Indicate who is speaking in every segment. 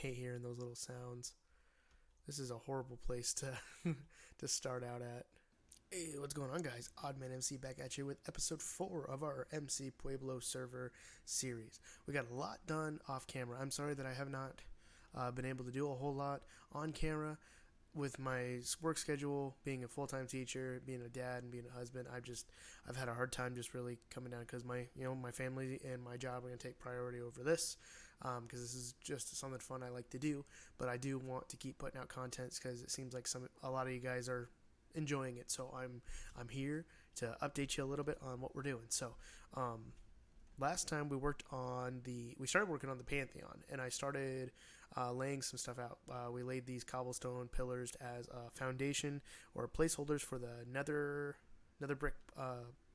Speaker 1: hate hearing those little sounds. This is a horrible place to to start out at. Hey, what's going on, guys? OddManMc back at you with episode 4 of our MCPueblo Server series. We got a lot done off camera. I'm sorry that I have not been able to do a whole lot on camera with my work schedule, being a full-time teacher, being a dad, and being a husband. I've had a hard time just really coming down because my family and my job are going to take priority over this, because this is just something fun I like to do. But I do want to keep putting out content because it seems like a lot of you guys are enjoying it. So I'm here to update you a little bit on what we're doing. So last time we started working on the Pantheon, and I started laying some stuff out. We laid these cobblestone pillars as a foundation or placeholders for the nether brick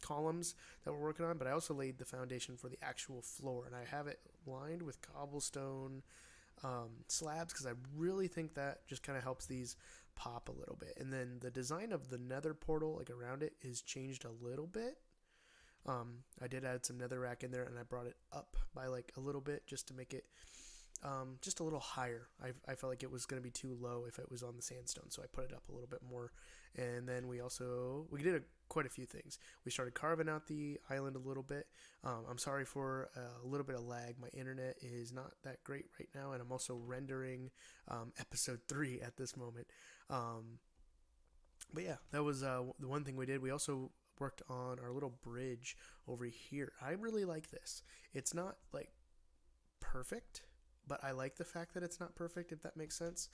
Speaker 1: columns that we're working on, but I also laid the foundation for the actual floor, and I have it lined with cobblestone slabs because I really think that just kind of helps these pop a little bit. And then the design of the nether portal, like around it, is changed a little bit. I did add some netherrack in there, and I brought it up by like a little bit just to make it just a little higher. I felt like it was going to be too low if it was on the sandstone, so I put it up a little bit more. And then we did quite a few things. We started carving out the island a little bit. I'm sorry for a little bit of lag. My internet is not that great right now, and I'm also rendering episode 3 at this moment. But yeah, that was the one thing we did. We also worked on our little bridge over here. I really like this. It's not like perfect, but I like the fact that it's not perfect, if that makes sense.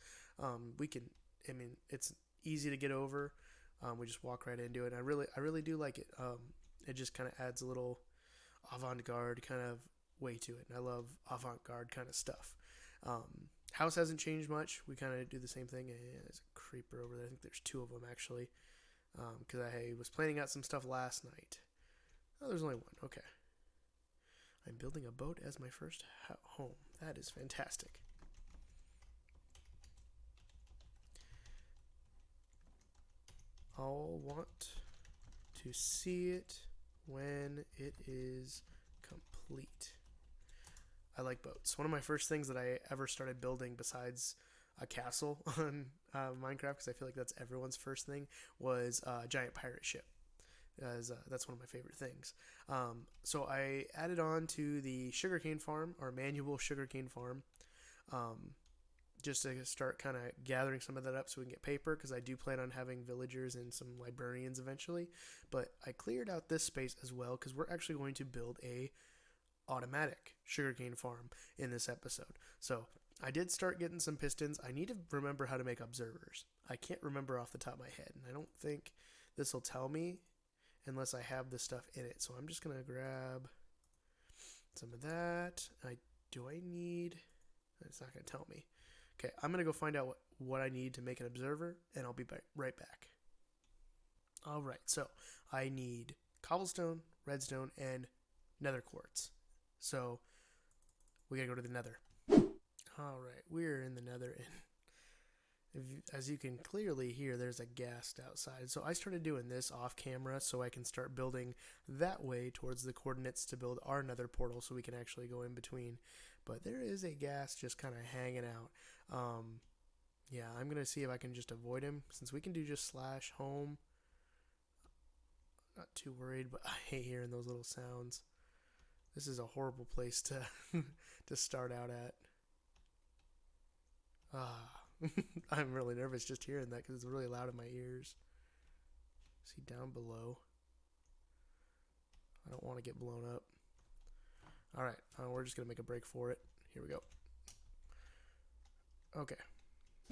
Speaker 1: It's easy to get over. We just walk right into it. And I really do like it. It just kind of adds a little avant-garde kind of way to it, and I love avant-garde kind of stuff. House hasn't changed much. We kind of do the same thing. There's a creeper over there. I think there's 2 of them actually, because I was planning out some stuff last night. Oh, there's only 1. Okay. I'm building a boat as my first home. That is fantastic. I'll want to see it when it is complete. I like boats. One of my first things that I ever started building besides a castle on Minecraft, because I feel like that's everyone's first thing, was a giant pirate ship. That's one of my favorite things. So I added on to the sugarcane farm, or manual sugarcane farm, just to start kind of gathering some of that up so we can get paper, because I do plan on having villagers and some librarians eventually. But I cleared out this space as well because we're actually going to build a automatic sugarcane farm in this episode. So I did start getting some pistons. I need to remember how to make observers. I can't remember off the top of my head, and I don't think this will tell me unless I have the stuff in it. So I'm just going to grab some of that. Do I need... It's not going to tell me. Okay, I'm going to go find out what I need to make an observer, and I'll be right back. Alright, so I need cobblestone, redstone, and nether quartz. So we got to go to the nether. Alright, we're in the nether, and as you can clearly hear, there's a ghast outside. So I started doing this off camera so I can start building that way towards the coordinates to build our nether portal so we can actually go in between. But there is a ghast just kind of hanging out. Yeah, I'm going to see if I can just avoid him, since we can do just /home. Not too worried, but I hate hearing those little sounds. This is a horrible place to to start out at. I'm really nervous just hearing that because it's really loud in my ears. See down below. I don't want to get blown up. Alright, we're just going to make a break for it. Here we go. Okay.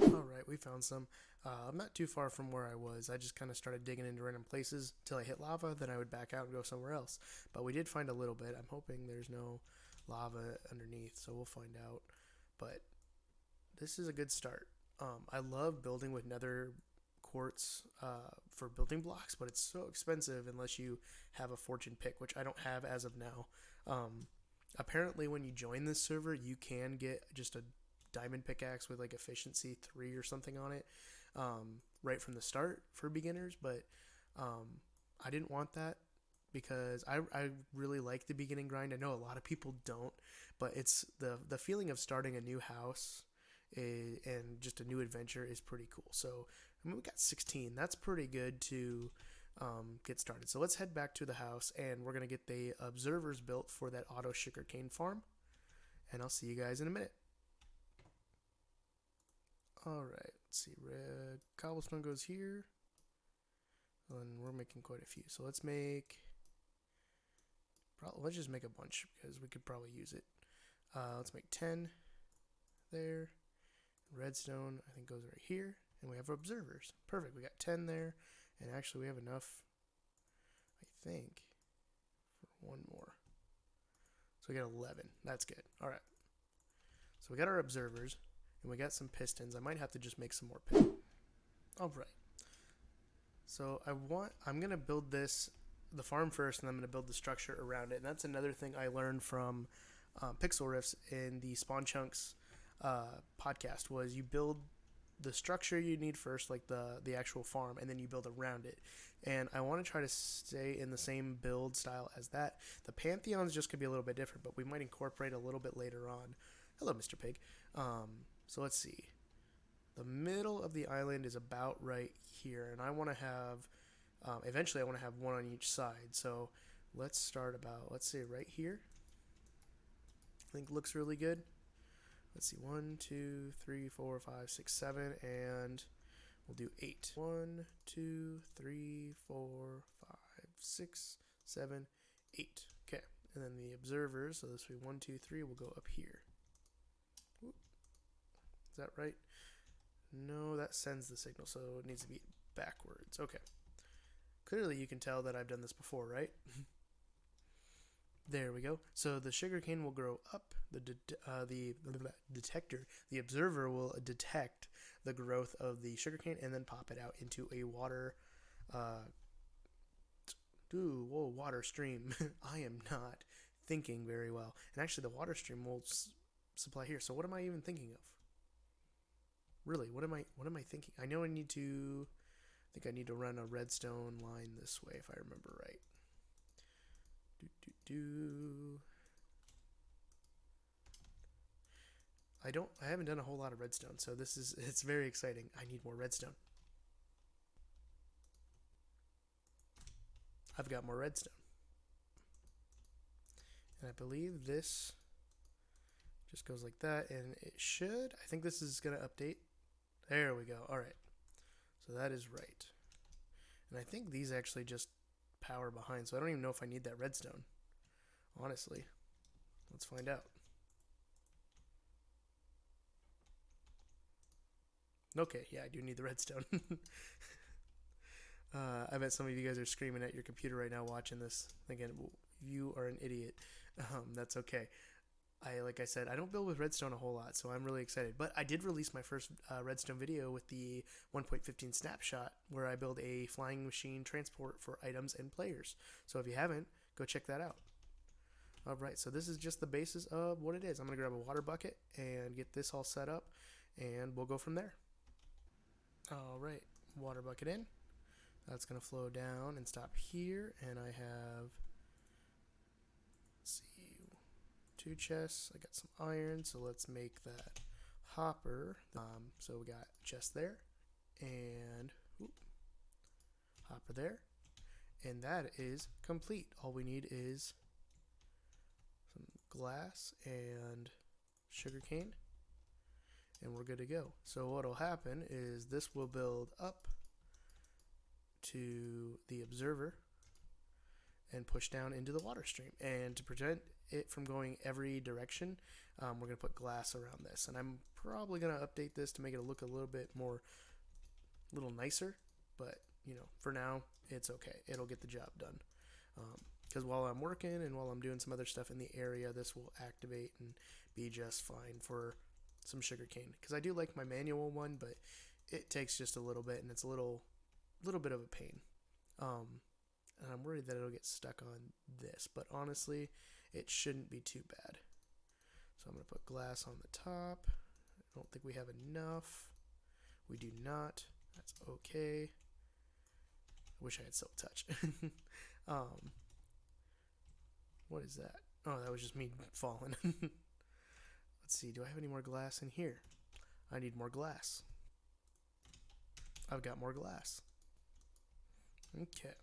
Speaker 1: Alright, we found some. I'm not too far from where I was. I just kind of started digging into random places until I hit lava, then I would back out and go somewhere else. But we did find a little bit. I'm hoping there's no lava underneath, so we'll find out. But this is a good start. I love building with nether quartz for building blocks, but it's so expensive unless you have a fortune pick, which I don't have as of now. Apparently when you join this server, you can get just a diamond pickaxe with like efficiency 3 or something on it right from the start for beginners, but I didn't want that because I really like the beginning grind. I know a lot of people don't, but it's the feeling of starting a new house and just a new adventure is pretty cool. So I mean, we got 16. That's pretty good to get started. So let's head back to the house, and we're going to get the observers built for that auto sugarcane farm, and I'll see you guys in a minute. Alright, let's see, red cobblestone goes here, and we're making quite a few. So let's just make a bunch, because we could probably use it. Let's make 10 there. Redstone, I think, goes right here, and we have observers. Perfect, we got 10 there, and actually we have enough, I think, for one more. So we got 11. That's good. Alright. So we got our observers, and we got some pistons. I might have to just make some more pistons. Alright. So I'm going to build the farm first, and I'm going to build the structure around it. And that's another thing I learned from Pixel Riffs in the Spawn Chunks podcast, was you build the structure you need first, like the actual farm, and then you build around it. And I want to try to stay in the same build style as that. The Pantheon's just going to be a little bit different, but we might incorporate a little bit later on. Hello, Mr. Pig. So let's see. The middle of the island is about right here, and I want to have, eventually I want to have one on each side. So let's start about, let's say right here. I think looks really good. Let's see, 1, 2, 3, 4, 5, 6, 7, and we'll do 8. 1, 2, 3, 4, 5, 6, 7, 8. Okay, and then the observers, so this will be 1, 2, 3, will go up here. Oop. Is that right? No, that sends the signal, so it needs to be backwards. Okay. Clearly you can tell that I've done this before, right? There we go. So the sugarcane will grow up. The observer will detect the growth of the sugarcane and then pop it out into a water water stream. I am not thinking very well. And actually the water stream will supply here. So what am I even thinking of? Really, what am I thinking? I know I think I need to run a redstone line this way if I remember right. I haven't done a whole lot of redstone, so it's very exciting. I need more redstone. I've got more redstone. And I believe this just goes like that, and it should, I think this is going to update. There we go. Alright. So that is right. And I think these actually just power behind, so I don't even know if I need that redstone. Honestly. Let's find out. Okay, yeah, I do need the redstone. I bet some of you guys are screaming at your computer right now watching this, thinking, you are an idiot. That's okay. Like I said, I don't build with redstone a whole lot, so I'm really excited. But I did release my first redstone video with the 1.15 snapshot, where I build a flying machine transport for items and players. So if you haven't, go check that out. Alright, so this is just the basis of what it is. I'm going to grab a water bucket and get this all set up, and we'll go from there. Alright, water bucket in. That's going to flow down and stop here, and I have, let's see, 2 chests. I got some iron, so let's make that hopper. So we got a chest there, and hopper there, and that is complete. All we need is some glass and sugarcane, and we're good to go. So what will happen is this will build up to the observer and push down into the water stream. And to prevent it from going every direction, we're going to put glass around this. And I'm probably going to update this to make it look a little bit more, little nicer. But, you know, for now, it's okay. It'll get the job done. Because while I'm working and while I'm doing some other stuff in the area, this will activate and be just fine for some sugarcane. Because I do like my manual one, but it takes just a little bit, and it's a little bit of a pain. And I'm worried that it'll get stuck on this, but honestly, it shouldn't be too bad. So I'm going to put glass on the top. I don't think we have enough. We do not. That's okay. I wish I had silk touch. What is that? Oh, that was just me falling. Let's see. Do I have any more glass in here? I need more glass. I've got more glass. Okay,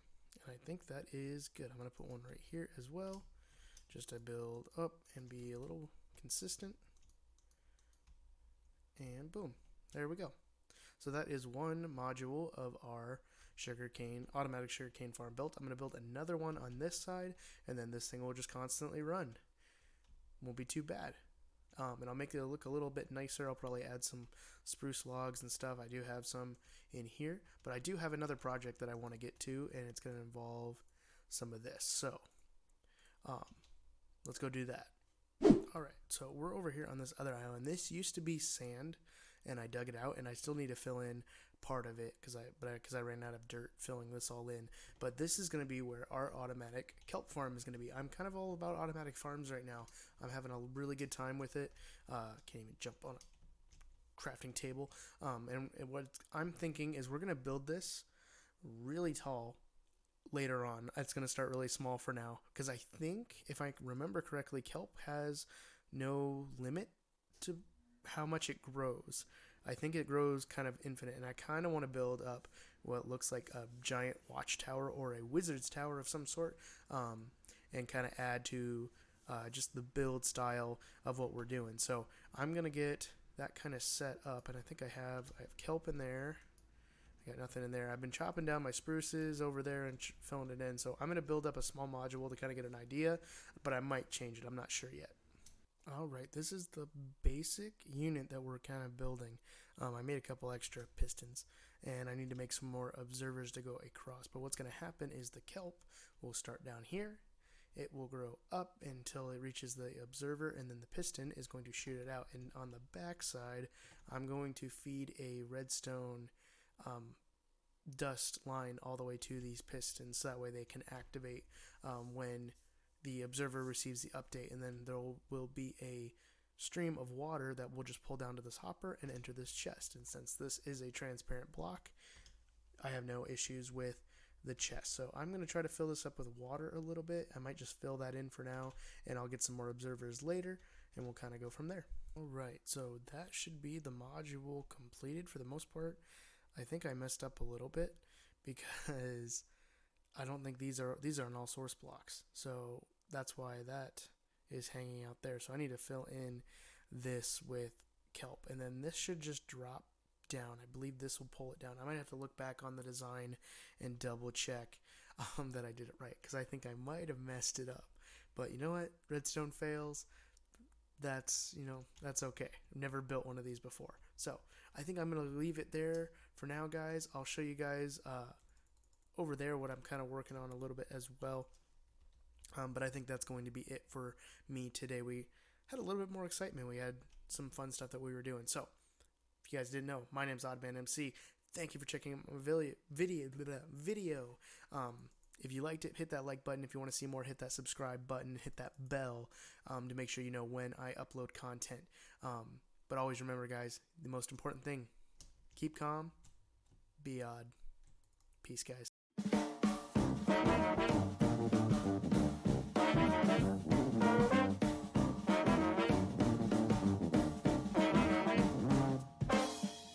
Speaker 1: and I think that is good. I'm going to put one right here as well, just to build up and be a little consistent. And boom, there we go. So that is one module of our automatic sugarcane farm built. I'm going to build another one on this side, and then this thing will just constantly run. Won't be too bad. And I'll make it look a little bit nicer. I'll probably add some spruce logs and stuff. I do have some in here, but I do have another project that I want to get to, and it's going to involve some of this. So let's go do that. Alright, so we're over here on this other island. This used to be sand, and I dug it out, and I still need to fill in part of it because I ran out of dirt filling this all in. But this is going to be where our automatic kelp farm is going to be. I'm kind of all about automatic farms right now. I'm having a really good time with it. Can't even jump on a crafting table. And what I'm thinking is we're going to build this really tall later on. It's going to start really small for now because I think, if I remember correctly, kelp has no limit to how much it grows. I think it grows kind of infinite, and I kind of want to build up what looks like a giant watchtower or a wizard's tower of some sort, and kind of add to just the build style of what we're doing. So I'm going to get that kind of set up, and I think I have kelp in there. I got nothing in there. I've been chopping down my spruces over there and filling it in. So I'm going to build up a small module to kind of get an idea, but I might change it. I'm not sure yet. Alright, this is the basic unit that we're kind of building. I made a couple extra pistons, and I need to make some more observers to go across. But what's going to happen is the kelp will start down here. It will grow up until it reaches the observer, and then the piston is going to shoot it out. And on the back side, I'm going to feed a redstone dust line all the way to these pistons, so that way they can activate when the observer receives the update, and then there will be a stream of water that will just pull down to this hopper and enter this chest. And since this is a transparent block, I have no issues with the chest. So I'm going to try to fill this up with water a little bit. I might just fill that in for now, and I'll get some more observers later, and we'll kind of go from there. Alright, so that should be the module completed for the most part. I think I messed up a little bit because I don't think these aren't all source blocks, so that's why that is hanging out there. So I need to fill in this with kelp, and then this should just drop down. I believe this will pull it down. I might have to look back on the design and double check that I did it right, because I think I might have messed it up. But you know what? Redstone fails. That's okay. I've never built one of these before. So I think I'm going to leave it there for now, guys. I'll show you guys over there what I'm kind of working on a little bit as well. But I think that's going to be it for me today. We had a little bit more excitement. We had some fun stuff that we were doing. So if you guys didn't know, my name's OddManMc. Thank you for checking out my video. If you liked it, hit that like button. If you want to see more, hit that subscribe button. Hit that bell to make sure you know when I upload content. But always remember, guys, the most important thing, keep calm, be odd. Peace, guys.